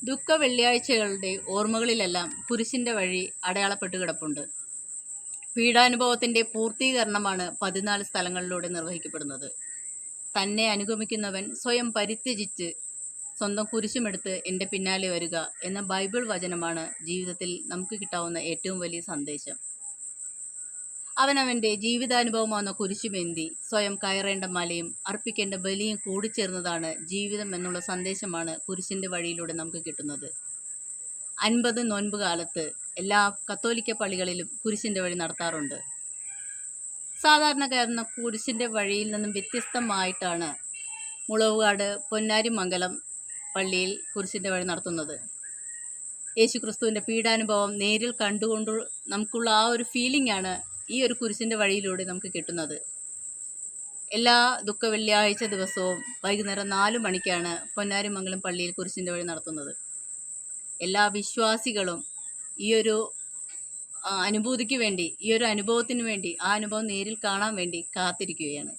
ദുഃഖ വെള്ളിയാഴ്ചകളുടെ ഓർമ്മകളിലെല്ലാം കുരിശിൻ്റെ വഴി അടയാളപ്പെട്ട് കിടപ്പുണ്ട്. പീഡാനുഭവത്തിൻ്റെ പൂർത്തീകരണമാണ് 14 സ്ഥലങ്ങളിലൂടെ നിർവഹിക്കപ്പെടുന്നത്. തന്നെ അനുഗമിക്കുന്നവൻ സ്വയം പരിത്യജിച്ച് സ്വന്തം കുരിശുമെടുത്ത് എൻ്റെ പിന്നാലെ വരിക എന്ന ബൈബിൾ വചനമാണ് ജീവിതത്തിൽ നമുക്ക് കിട്ടാവുന്ന ഏറ്റവും വലിയ സന്ദേശം. അവനവൻ്റെ ജീവിതാനുഭവമാകുന്ന കുരിശുമേന്തി സ്വയം കയറേണ്ട മലയും അർപ്പിക്കേണ്ട ബലിയും കൂടിച്ചേർന്നതാണ് ജീവിതം എന്നുള്ള സന്ദേശമാണ് കുരിശിൻ്റെ വഴിയിലൂടെ നമുക്ക് കിട്ടുന്നത്. 50 നോൻപ് കാലത്ത് എല്ലാ കത്തോലിക്ക പള്ളികളിലും കുരിശിൻ്റെ വഴി നടത്താറുണ്ട്. സാധാരണക്കാരന കുരിശിൻ്റെ വഴിയിൽ നിന്നും വ്യത്യസ്തമായിട്ടാണ് മുളവുകാട് പൊന്നാരിമംഗലം പള്ളിയിൽ കുരിശിൻ്റെ വഴി നടത്തുന്നത്. യേശുക്രിസ്തുവിൻ്റെ പീഡാനുഭവം നേരിൽ കണ്ടുകൊണ്ട് നമുക്കുള്ള ആ ഒരു ഫീലിംഗാണ് ഈ ഒരു കുരിശിൻ്റെ വഴിയിലൂടെ നമുക്ക് കിട്ടുന്നത്. എല്ലാ ദുഃഖ വെള്ളിയാഴ്ച ദിവസവും വൈകുന്നേരം 4 മണിക്കാണ് പൊന്നാരിമംഗലം പള്ളിയിൽ കുരിശിൻ്റെ വഴി നടത്തുന്നത്. എല്ലാ വിശ്വാസികളും ഈ ഒരു അനുഭൂതിക്ക് വേണ്ടി, ഈ ഒരു അനുഭവത്തിന് വേണ്ടി, ആ അനുഭവം നേരിൽ കാണാൻ വേണ്ടി കാത്തിരിക്കുകയാണ്.